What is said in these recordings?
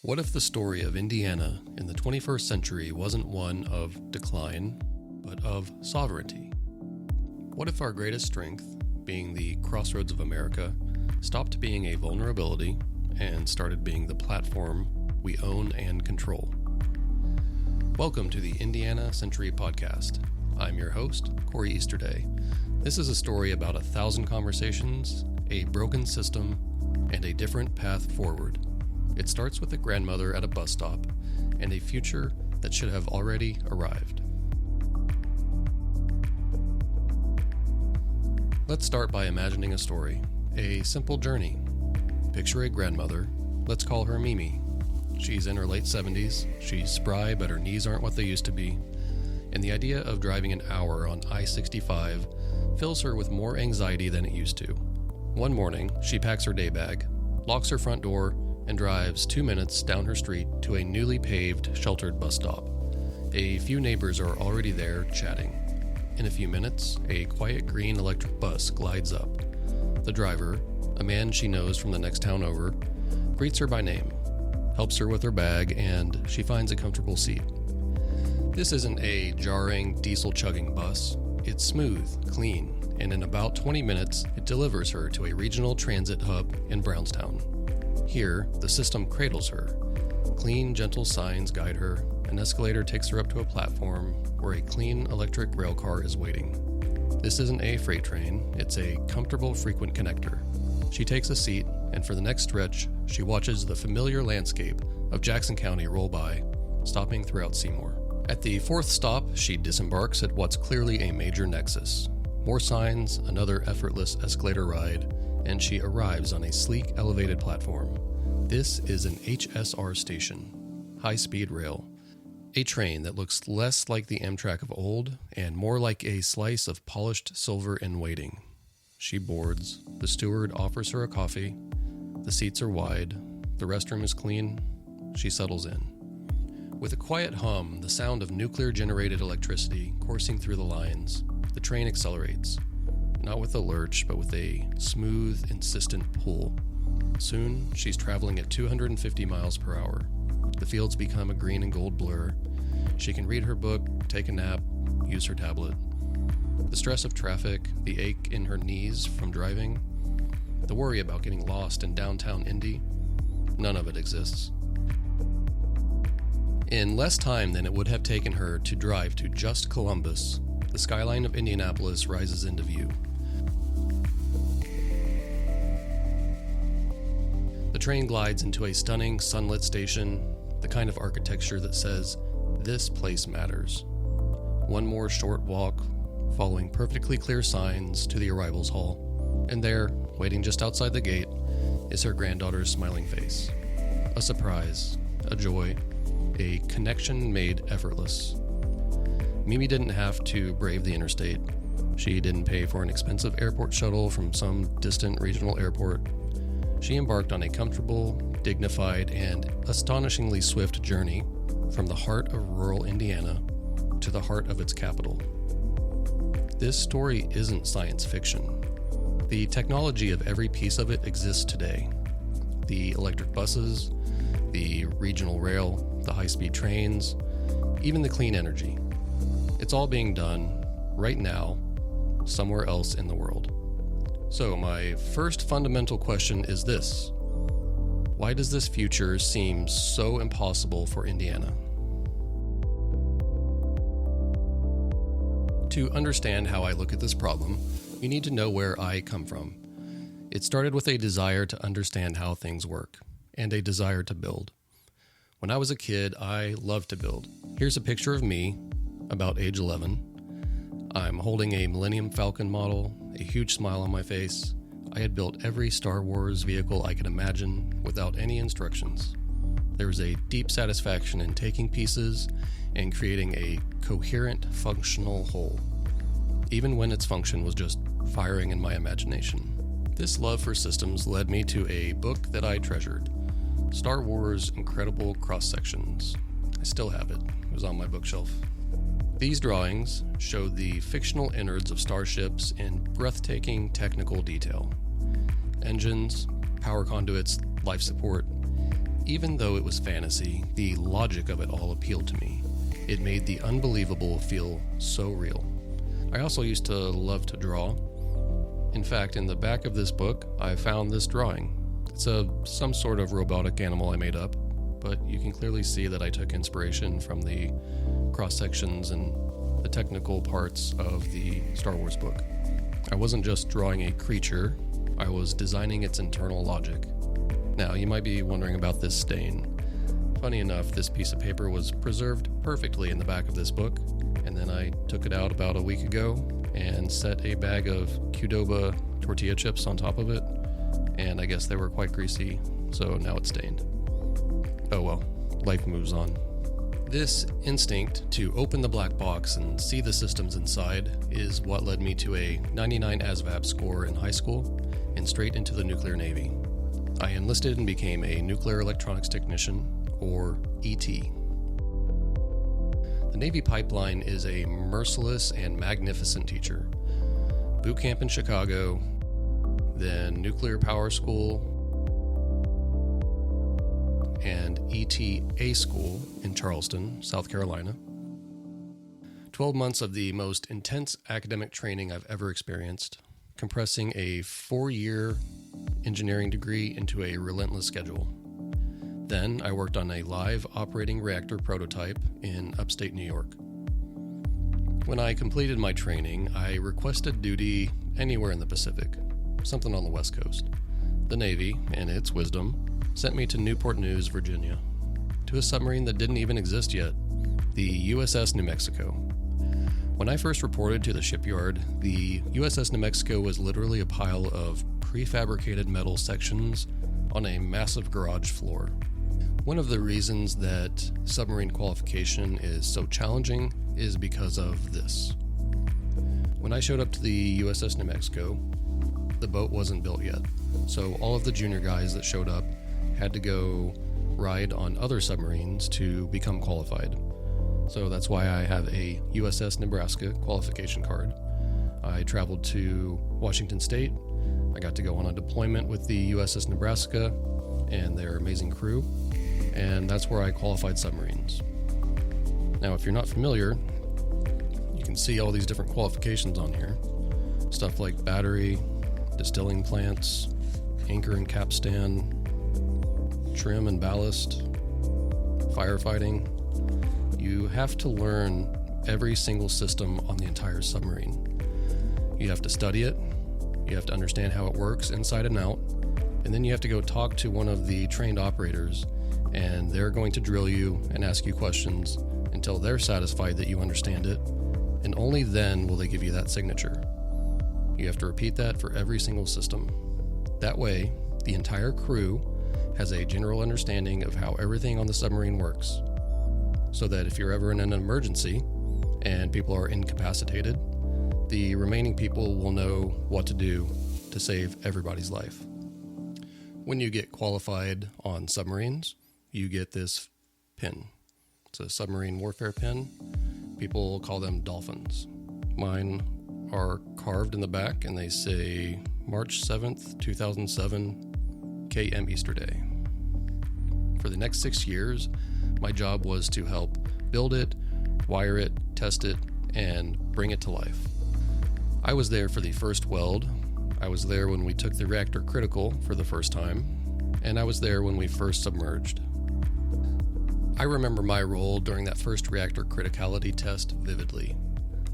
What if the story of Indiana in the 21st century wasn't one of decline, but of sovereignty? What if our greatest strength, being the Crossroads of America, stopped being a vulnerability and started being the platform we own and control? Welcome to the Indiana Century Podcast. I'm your host, Kory Easterday. This is a story about 1,000 conversations, a broken system, and a different path forward. It starts with a grandmother at a bus stop and a future that should have already arrived. Let's start by imagining a story, a simple journey. Picture a grandmother. Let's call her Mimi. She's in her late 70s. She's spry, but her knees aren't what they used to be. And the idea of driving an hour on I-65 fills her with more anxiety than it used to. One morning, she packs her day bag, locks her front door, and drives 2 minutes down her street to a newly paved, sheltered bus stop. A few neighbors are already there chatting. In a few minutes, a quiet green electric bus glides up. The driver, a man she knows from the next town over, greets her by name, helps her with her bag, and she finds a comfortable seat. This isn't a jarring, diesel-chugging bus. It's smooth, clean, and in about 20 minutes, it delivers her to a regional transit hub in Brownstown. Here, the system cradles her. Clean, gentle signs guide her. An escalator takes her up to a platform where a clean electric rail car is waiting. This isn't a freight train, it's a comfortable frequent connector. She takes a seat, and for the next stretch, she watches the familiar landscape of Jackson County roll by, stopping throughout Seymour. At the fourth stop, she disembarks at what's clearly a major nexus. More signs, another effortless escalator ride, and she arrives on a sleek, elevated platform. This is an HSR station, high-speed rail, a train that looks less like the Amtrak of old and more like a slice of polished silver in waiting. She boards. The steward offers her a coffee. The seats are wide. The restroom is clean. She settles in. With a quiet hum, the sound of nuclear-generated electricity coursing through the lines, the train accelerates. Not with a lurch, but with a smooth, insistent pull. Soon, she's traveling at 250 miles per hour. The fields become a green and gold blur. She can read her book, take a nap, use her tablet. The stress of traffic, the ache in her knees from driving, the worry about getting lost in downtown Indy, none of it exists. In less time than it would have taken her to drive to just Columbus, the skyline of Indianapolis rises into view. The train glides into a stunning, sunlit station, the kind of architecture that says, "This place matters." One more short walk, following perfectly clear signs to the arrivals hall. And there, waiting just outside the gate, is her granddaughter's smiling face. A surprise, a joy, a connection made effortless. Mimi didn't have to brave the interstate. She didn't pay for an expensive airport shuttle from some distant regional airport. She embarked on a comfortable, dignified, and astonishingly swift journey from the heart of rural Indiana to the heart of its capital. This story isn't science fiction. The technology of every piece of it exists today. The electric buses, the regional rail, the high-speed trains, even the clean energy. It's all being done right now, somewhere else in the world. So my first fundamental question is this: why does this future seem so impossible for Indiana? To understand how I look at this problem, you need to know where I come from. It started with a desire to understand how things work, and a desire to build. When I was a kid, I loved to build. Here's a picture of me, about age 11. I'm holding a Millennium Falcon model, a huge smile on my face. I had built every Star Wars vehicle I could imagine without any instructions. There was a deep satisfaction in taking pieces and creating a coherent, functional whole, even when its function was just firing in my imagination. This love for systems led me to a book that I treasured, Star Wars Incredible Cross-Sections. I still have it. It was on my bookshelf. These drawings showed the fictional innards of starships in breathtaking technical detail. Engines, power conduits, life support, Even though it was fantasy, the logic of it all appealed to me. It made the unbelievable feel so real. I also used to love to draw. In fact, in the back of this book, I found this drawing. It's some sort of robotic animal I made up, but you can clearly see that I took inspiration from the cross-sections and the technical parts of the Star Wars book. I wasn't just drawing a creature, I was designing its internal logic. Now, you might be wondering about this stain. Funny enough, this piece of paper was preserved perfectly in the back of this book, and then I took it out about a week ago and set a bag of Qdoba tortilla chips on top of it, and I guess they were quite greasy, so now it's stained. Oh well, life moves on. This instinct to open the black box and see the systems inside is what led me to a 99 ASVAB score in high school and straight into the nuclear Navy. I enlisted and became a nuclear electronics technician, or ET. The Navy pipeline is a merciless and magnificent teacher. Boot camp in Chicago, then nuclear power school, and ETA school in Charleston, South Carolina. 12 months of the most intense academic training I've ever experienced, compressing a 4-year engineering degree into a relentless schedule. Then I worked on a live operating reactor prototype in upstate New York. When I completed my training, I requested duty anywhere in the Pacific, something on the West Coast. The Navy, in its wisdom, sent me to Newport News, Virginia, to a submarine that didn't even exist yet, the USS New Mexico. When I first reported to the shipyard, the USS New Mexico was literally a pile of prefabricated metal sections on a massive garage floor. One of the reasons that submarine qualification is so challenging is because of this. When I showed up to the USS New Mexico, the boat wasn't built yet, so all of the junior guys that showed up had to go ride on other submarines to become qualified. So that's why I have a USS Nebraska qualification card. I traveled to Washington State. I got to go on a deployment with the USS Nebraska and their amazing crew, and that's where I qualified submarines. Now, if you're not familiar, you can see all these different qualifications on here. Stuff like battery, distilling plants, anchor and capstan, trim and ballast, firefighting. You have to learn every single system on the entire submarine. You have to study it, you have to understand how it works inside and out, and then you have to go talk to one of the trained operators, and they're going to drill you and ask you questions until they're satisfied that you understand it, and only then will they give you that signature. You have to repeat that for every single system. That way, the entire crew has a general understanding of how everything on the submarine works, so that if you're ever in an emergency and people are incapacitated, the remaining people will know what to do to save everybody's life. When you get qualified on submarines, you get this pin. It's a submarine warfare pin. People call them dolphins. Mine are carved in the back and they say March 7th, 2007, KM Easterday. For the next 6 years, my job was to help build it, wire it, test it, and bring it to life. I was there for the first weld, I was there when we took the reactor critical for the first time, and I was there when we first submerged. I remember my role during that first reactor criticality test vividly.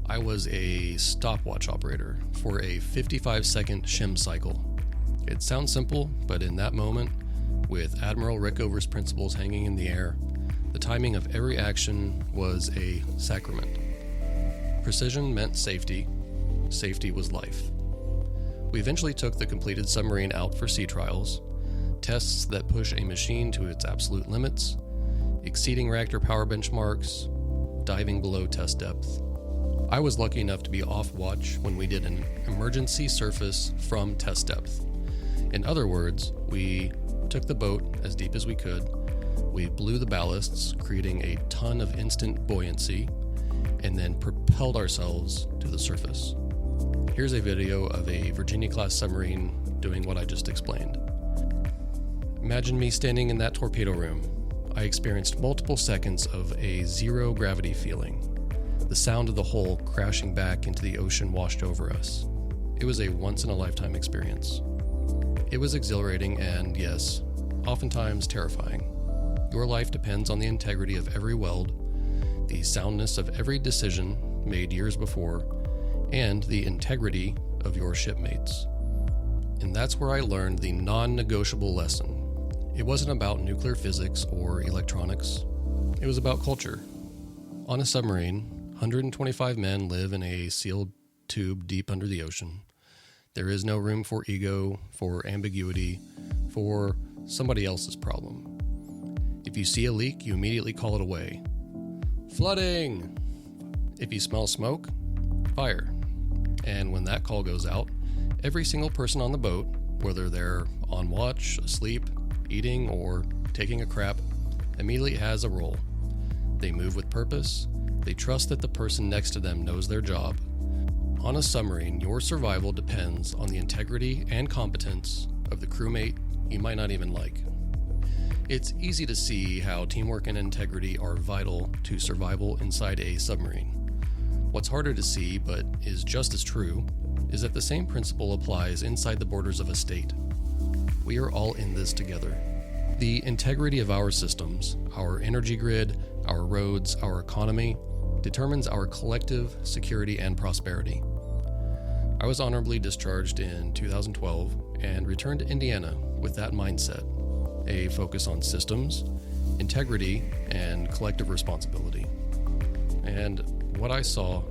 I was a stopwatch operator for a 55-second shim cycle. It sounds simple, but in that moment, with Admiral Rickover's principles hanging in the air, the timing of every action was a sacrament. Precision meant safety. Safety was life. We eventually took the completed submarine out for sea trials, tests that push a machine to its absolute limits, exceeding reactor power benchmarks, diving below test depth. I was lucky enough to be off watch when we did an emergency surface from test depth. In other words, we took the boat as deep as we could, we blew the ballasts, creating a ton of instant buoyancy, and then propelled ourselves to the surface. Here's a video of a Virginia-class submarine doing what I just explained. Imagine me standing in that torpedo room. I experienced multiple seconds of a zero gravity feeling. The sound of the hull crashing back into the ocean washed over us. It was a once-in-a-lifetime experience. It was exhilarating and, yes, oftentimes terrifying. Your life depends on the integrity of every weld, the soundness of every decision made years before, and the integrity of your shipmates. And that's where I learned the non-negotiable lesson. It wasn't about nuclear physics or electronics. It was about culture. On a submarine, 125 men live in a sealed tube deep under the ocean. There is no room for ego, for ambiguity, for somebody else's problem. If you see a leak, you immediately call it away. Flooding! If you smell smoke, fire. And when that call goes out, every single person on the boat, whether they're on watch, asleep, eating, or taking a crap, immediately has a role. They move with purpose. They trust that the person next to them knows their job. On a submarine, your survival depends on the integrity and competence of the crewmate you might not even like. It's easy to see how teamwork and integrity are vital to survival inside a submarine. What's harder to see, but is just as true, is that the same principle applies inside the borders of a state. We are all in this together. The integrity of our systems, our energy grid, our roads, our economy, determines our collective security and prosperity. I was honorably discharged in 2012 and returned to Indiana with that mindset, a focus on systems, integrity, and collective responsibility. And what I saw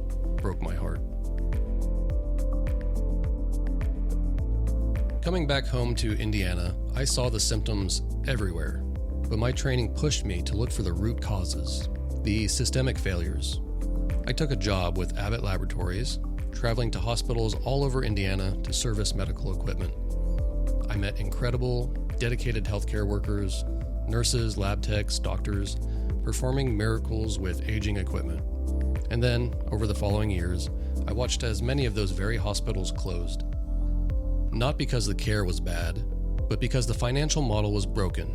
broke my heart. Coming back home to Indiana, I saw the symptoms everywhere, but my training pushed me to look for the root causes, the systemic failures. I took a job with Abbott Laboratories, traveling to hospitals all over Indiana to service medical equipment. I met incredible, dedicated healthcare workers, nurses, lab techs, doctors, performing miracles with aging equipment. And then, over the following years, I watched as many of those very hospitals closed. Not because the care was bad, but because the financial model was broken.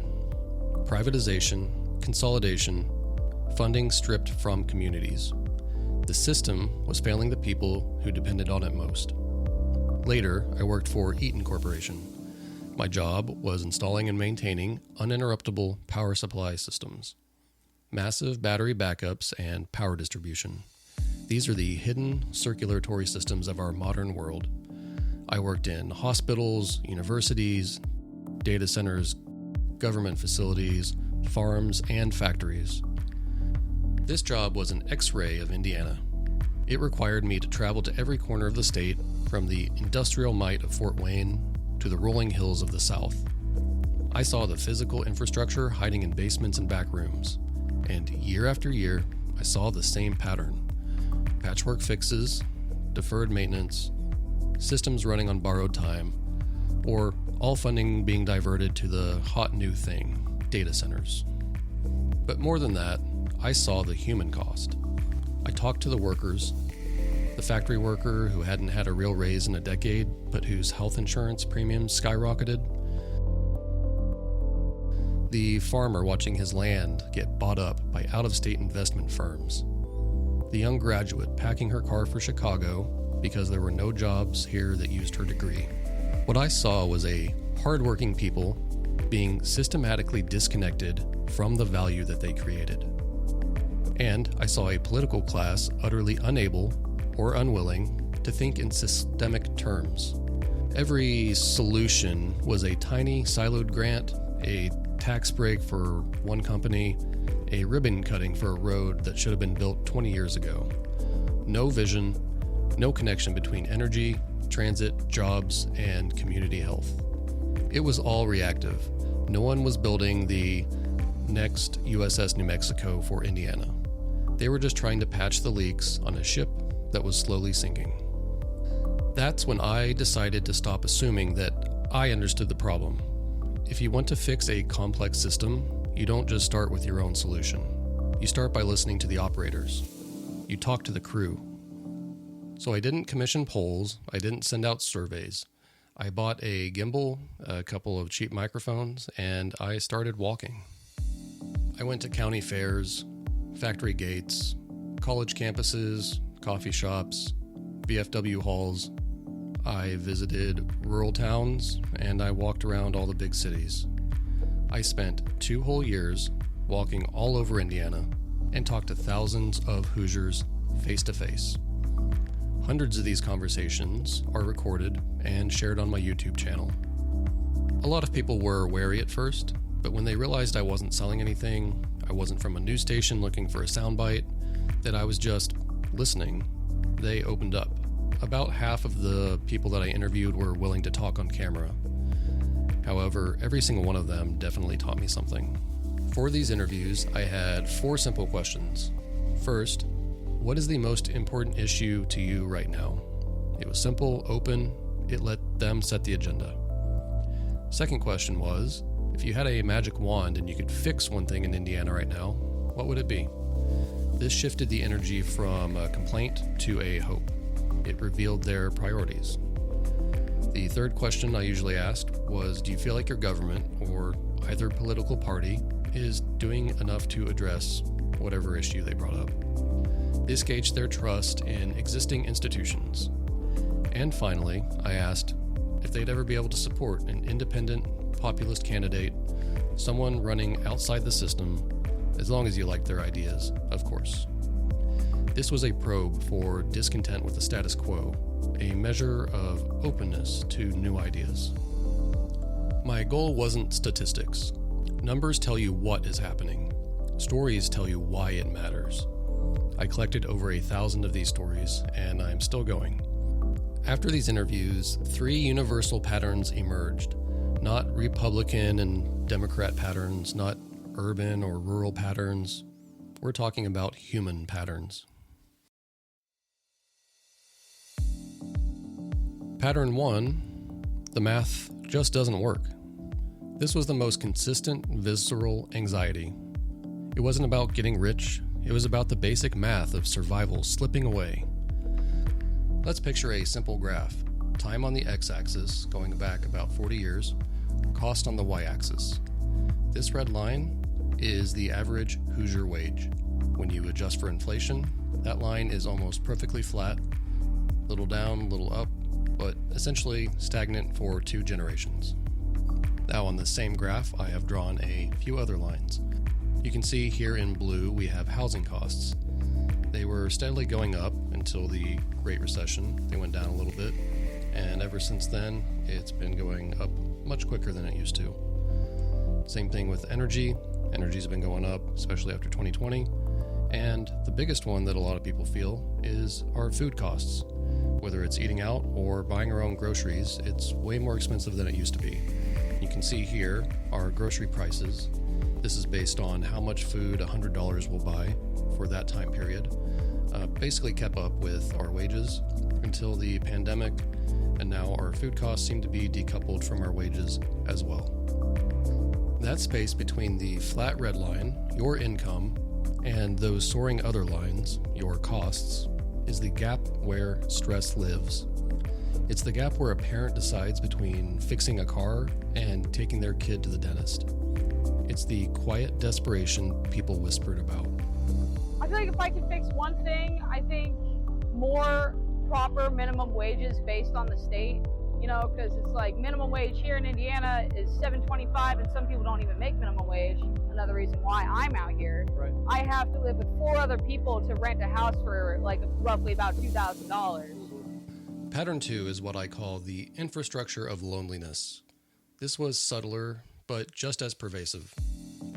Privatization, consolidation, funding stripped from communities. The system was failing the people who depended on it most. Later, I worked for Eaton Corporation. My job was installing and maintaining uninterruptible power supply systems, massive battery backups, and power distribution. These are the hidden circulatory systems of our modern world. I worked in hospitals, universities, data centers, government facilities, farms, and factories. This job was an X-ray of Indiana. It required me to travel to every corner of the state, from the industrial might of Fort Wayne to the rolling hills of the South. I saw the physical infrastructure hiding in basements and back rooms, and year after year, I saw the same pattern. Patchwork fixes, deferred maintenance, systems running on borrowed time, or all funding being diverted to the hot new thing, data centers. But more than that, I saw the human cost. I talked to the workers, the factory worker who hadn't had a real raise in a decade, but whose health insurance premiums skyrocketed, the farmer watching his land get bought up by out-of-state investment firms, the young graduate packing her car for Chicago because there were no jobs here that used her degree. What I saw was a hardworking people being systematically disconnected from the value that they created. And I saw a political class utterly unable or unwilling to think in systemic terms. Every solution was a tiny siloed grant, a tax break for one company, a ribbon cutting for a road that should have been built 20 years ago. No vision, no connection between energy, transit, jobs, and community health. It was all reactive. No one was building the next USS New Mexico for Indiana. They were just trying to patch the leaks on a ship that was slowly sinking. That's when I decided to stop assuming that I understood the problem. If you want to fix a complex system, you don't just start with your own solution. You start by listening to the operators. You talk to the crew. So I didn't commission polls, I didn't send out surveys. I bought a gimbal, a couple of cheap microphones, and I started walking. I went to county fairs, factory gates, college campuses, coffee shops, VFW halls. I visited rural towns, and I walked around all the big cities. I spent 2 whole years walking all over Indiana and talked to thousands of Hoosiers face to face. Hundreds of these conversations are recorded and shared on my YouTube channel. A lot of people were wary at first, but when they realized I wasn't selling anything, I wasn't from a news station looking for a soundbite, that I was just listening, they opened up. About half of the people that I interviewed were willing to talk on camera. However, every single one of them definitely taught me something. For these interviews, I had 4 simple questions. First, what is the most important issue to you right now? It was simple, open, it let them set the agenda. Second question was, if you had a magic wand and you could fix one thing in Indiana right now, what would it be? This shifted the energy from a complaint to a hope. It revealed their priorities. The third question I usually asked was, do you feel like your government, or either political party, is doing enough to address whatever issue they brought up? This gauged their trust in existing institutions. And finally, I asked if they'd ever be able to support an independent, populist candidate, someone running outside the system, as long as you like their ideas, of course. This was a probe for discontent with the status quo, a measure of openness to new ideas. My goal wasn't statistics. Numbers tell you what is happening. Stories tell you why it matters. I collected over 1,000 of these stories, and I'm still going. After these interviews, 3 universal patterns emerged. Not Republican and Democrat patterns, not urban or rural patterns. We're talking about human patterns. Pattern 1, the math just doesn't work. This was the most consistent, visceral anxiety. It wasn't about getting rich. It was about the basic math of survival slipping away. Let's picture a simple graph. Time on the x-axis, going back about 40 years, cost on the y-axis. This red line is the average Hoosier wage. When you adjust for inflation, that line is almost perfectly flat, little down, little up, but essentially stagnant for 2 generations. Now on the same graph, I have drawn a few other lines. You can see here in blue we have housing costs. They were steadily going up until the Great Recession. They went down a little bit, and ever since then, it's been going up much quicker than it used to. Same thing with energy. Energy's been going up, especially after 2020. And the biggest one that a lot of people feel is our food costs. Whether it's eating out or buying our own groceries, it's way more expensive than it used to be. You can see here our grocery prices. This is based on how much food $100 will buy for that time period. Basically kept up with our wages until the pandemic, and now our food costs seem to be decoupled from our wages as well. That space between the flat red line, your income, and those soaring other lines, your costs, is the gap where stress lives. It's the gap where a parent decides between fixing a car and taking their kid to the dentist. It's the quiet desperation people whispered about. I feel like if I could fix one thing, I think more proper minimum wages based on the state, because it's like minimum wage here in Indiana is $7.25, and some people don't even make minimum wage. Another reason why I'm out here. Right. I have to live with 4 other people to rent a house for like roughly about $2,000. Pattern 2 is what I call the infrastructure of loneliness. This was subtler, but just as pervasive.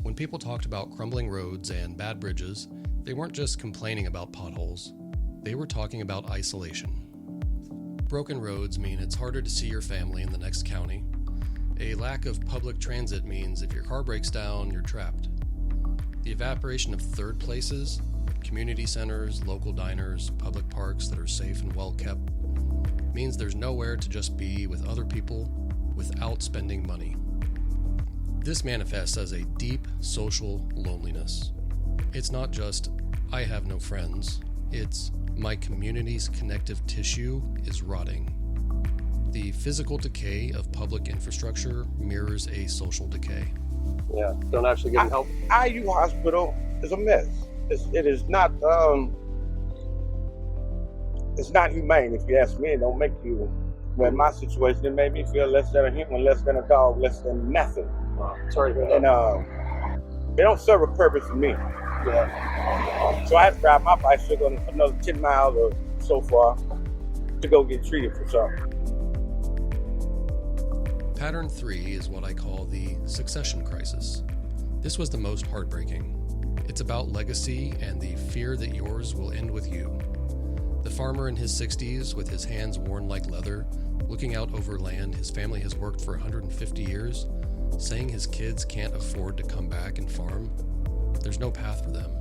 When people talked about crumbling roads and bad bridges, they weren't just complaining about potholes. They were talking about isolation. Broken roads mean it's harder to see your family in the next county. A lack of public transit means if your car breaks down, you're trapped. The evaporation of third places, community centers, local diners, public parks that are safe and well kept, means there's nowhere to just be with other people without spending money. This manifests as a deep social loneliness. It's not just, I have no friends. It's, my community's connective tissue is rotting. The physical decay of public infrastructure mirrors a social decay. Yeah, don't actually get help. IU Hospital is a mess. It is not. It's not humane, if you ask me. It don't make you. Well, in my situation, it made me feel less than a human, less than a dog, less than nothing. Wow. Sorry to hear that. And they don't serve a purpose for me. Yeah. So I had to ride my bicycle another 10 miles or so far to go get treated for something. Pattern 3 is what I call the succession crisis. This was the most heartbreaking. It's about legacy and the fear that yours will end with you. The farmer in his 60s, with his hands worn like leather, looking out over land his family has worked for 150 years, saying his kids can't afford to come back and farm. There's no path for them.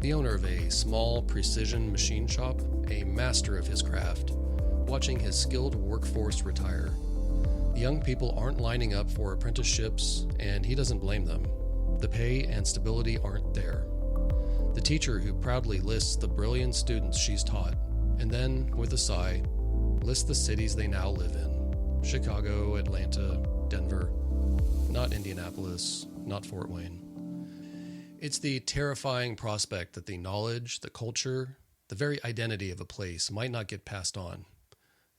The owner of a small precision machine shop, a master of his craft, watching his skilled workforce retire. The young people aren't lining up for apprenticeships, and he doesn't blame them. The pay and stability aren't there. The teacher who proudly lists the brilliant students she's taught, and then, with a sigh, lists the cities they now live in. Chicago, Atlanta, Denver. Not Indianapolis, not Fort Wayne. It's the terrifying prospect that the knowledge, the culture, the very identity of a place might not get passed on.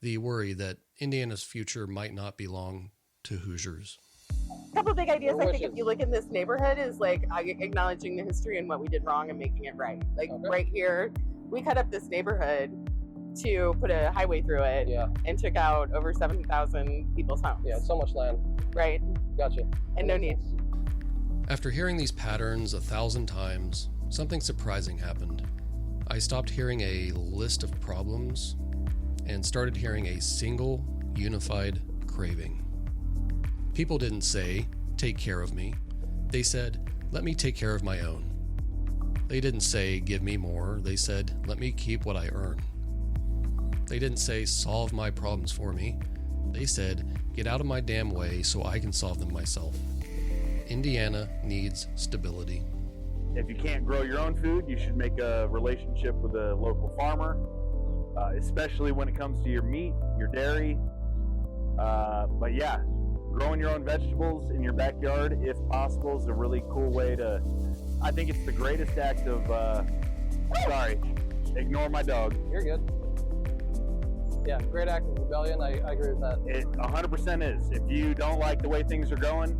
The worry that Indiana's future might not belong to Hoosiers. A couple of big ideas I think if you look in this neighborhood is like acknowledging the history and what we did wrong and making it right. Like right here, we cut up this neighborhood to put a highway through it and took out over 7,000 people's homes. Yeah, so much land. Right. Gotcha. And no need. After hearing these patterns 1,000 times, something surprising happened. I stopped hearing a list of problems and started hearing a single, unified craving. People didn't say, "Take care of me." They said, "Let me take care of my own." They didn't say, "Give me more." They said, "Let me keep what I earn." They didn't say, "Solve my problems for me." They said, "Get out of my damn way so I can solve them myself." Indiana needs stability. If you can't grow your own food, you should make a relationship with a local farmer, especially when it comes to your meat, your dairy. But yeah, growing your own vegetables in your backyard, if possible, is a really cool way to, I think it's the greatest act of, sorry, ignore my dog. You're good. Yeah, great act of rebellion. I agree with that. It 100% is. If you don't like the way things are going,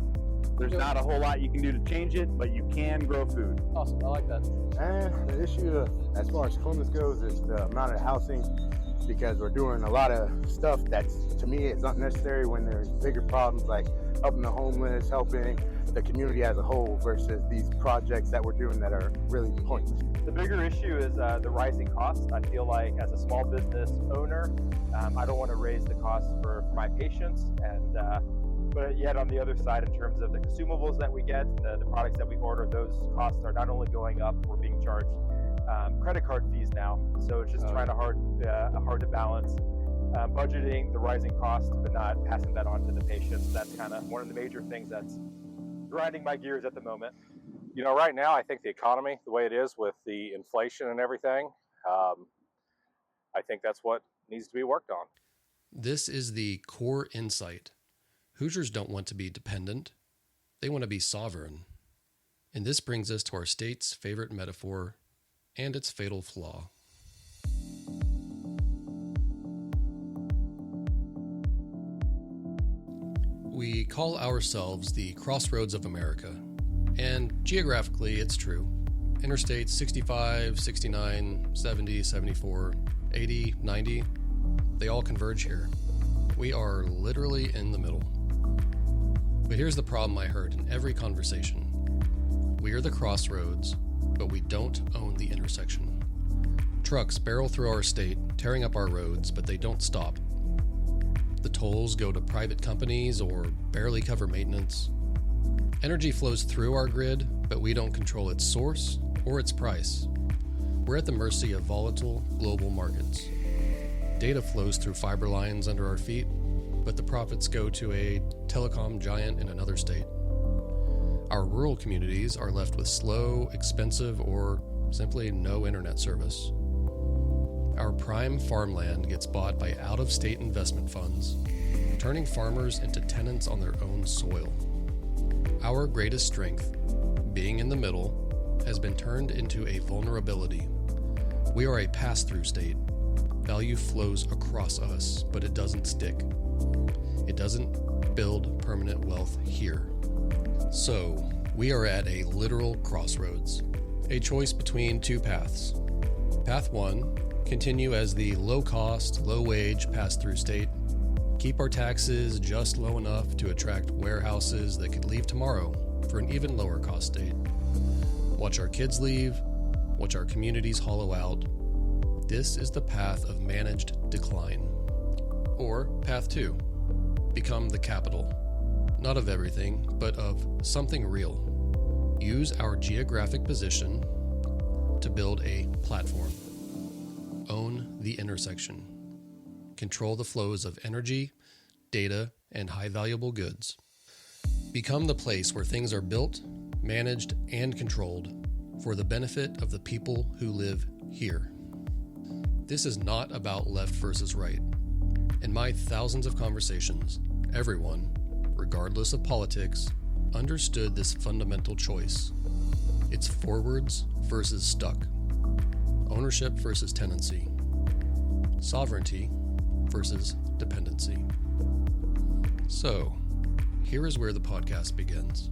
there's not a whole lot you can do to change it, but you can grow food. Awesome, I like that. And the issue as far as Columbus goes is the amount of housing, because we're doing a lot of stuff that's, to me, is unnecessary when there's bigger problems like helping the homeless, helping the community as a whole versus these projects that we're doing that are really pointless. The bigger issue is the rising costs. I feel like as a small business owner, I don't want to raise the costs for my patients, and but yet on the other side, in terms of the consumables that we get, the products that we order, those costs are not only going up, we're being charged credit card fees now. So it's just trying to hard to balance budgeting the rising costs, but not passing that on to the patients. That's kind of one of the major things that's grinding my gears at the moment. You know, right now, I think the economy, the way it is with the inflation and everything, I think that's what needs to be worked on. This is the core insight. Hoosiers don't want to be dependent. They want to be sovereign. And this brings us to our state's favorite metaphor and its fatal flaw. We call ourselves the Crossroads of America. And geographically, it's true. Interstates 65, 69, 70, 74, 80, 90, they all converge here. We are literally in the middle. But here's the problem I heard in every conversation. We are the crossroads, but we don't own the intersection. Trucks barrel through our state, tearing up our roads, but they don't stop. The tolls go to private companies or barely cover maintenance. Energy flows through our grid, but we don't control its source or its price. We're at the mercy of volatile global markets. Data flows through fiber lines under our feet, but the profits go to a telecom giant in another state. Our rural communities are left with slow, expensive, or simply no internet service. our prime farmland gets bought by out-of-state investment funds, turning farmers into tenants on their own soil. Our greatest strength, being in the middle, has been turned into a vulnerability. We are a pass-through state. Value flows across us, but it doesn't stick. It doesn't build permanent wealth here. So, we are at a literal crossroads, a choice between two paths. Path 1, continue as the low-cost, low-wage pass-through state. Keep our taxes just low enough to attract warehouses that could leave tomorrow for an even lower cost state. Watch our kids leave, watch our communities hollow out. This is the path of managed decline. Or Path 2, become the capital. Not of everything, but of something real. Use our geographic position to build a platform. Own the intersection. Control the flows of energy, data, and high valuable goods. Become the place where things are built, managed, and controlled for the benefit of the people who live here. This is not about left versus right. In my thousands of conversations, everyone, regardless of politics, understood this fundamental choice. It's forwards versus stuck. Ownership versus tenancy. Sovereignty versus dependency. So, here is where the podcast begins.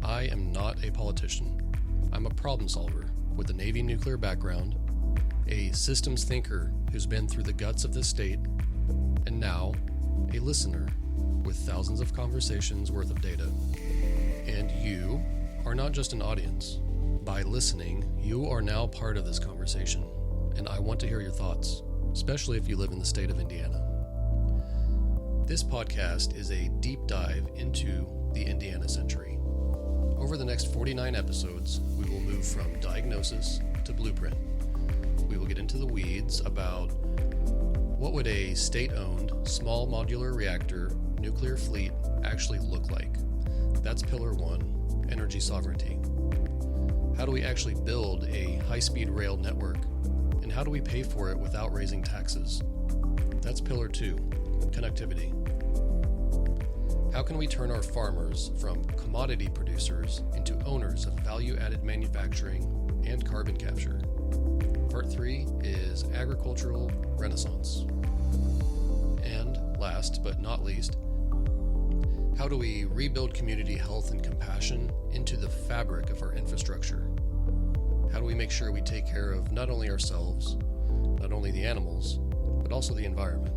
I am not a politician. I'm a problem solver with a Navy nuclear background, a systems thinker who's been through the guts of this state, and now a listener with thousands of conversations worth of data. And you are not just an audience. By listening, you are now part of this conversation, and I want to hear your thoughts, especially if you live in the state of Indiana. This podcast is a deep dive into the Indiana century. Over the next 49 episodes, we will move from diagnosis to blueprint. We will get into the weeds about what would a state-owned, small modular reactor nuclear fleet actually look like. That's Pillar 1, energy sovereignty. How do we actually build a high-speed rail network? And how do we pay for it without raising taxes? That's Pillar 2, connectivity. How can we turn our farmers from commodity producers into owners of value-added manufacturing and carbon capture? Part 3 is agricultural renaissance. And last but not least, how do we rebuild community health and compassion into the fabric of our infrastructure? How do we make sure we take care of not only ourselves, not only the animals, but also the environment?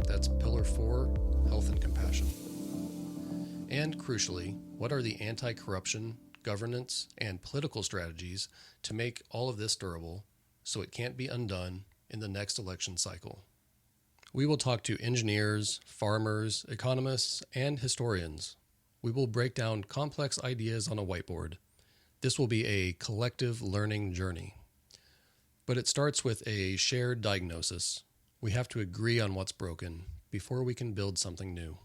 That's Pillar 4, health and compassion. And crucially, what are the anti-corruption, governance, and political strategies to make all of this durable so it can't be undone in the next election cycle? We will talk to engineers, farmers, economists, and historians. We will break down complex ideas on a whiteboard. This will be a collective learning journey. But it starts with a shared diagnosis. We have to agree on what's broken before we can build something new.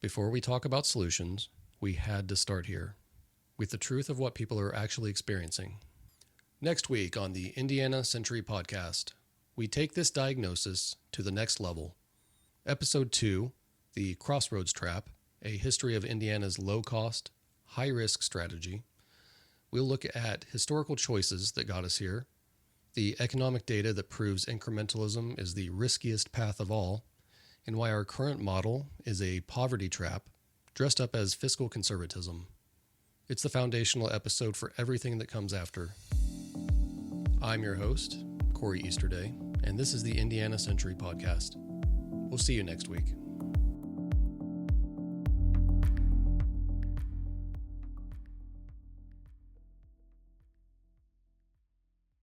Before we talk about solutions, we had to start here, with the truth of what people are actually experiencing. Next week on the Indiana Century Podcast, we take this diagnosis to the next level. Episode 2, The Crossroads Trap, a history of Indiana's low-cost, high-risk strategy. We'll look at historical choices that got us here, the economic data that proves incrementalism is the riskiest path of all, and why our current model is a poverty trap dressed up as fiscal conservatism. It's the foundational episode for everything that comes after. I'm your host, Kory Easterday, and this is the Indiana Century Podcast. We'll see you next week.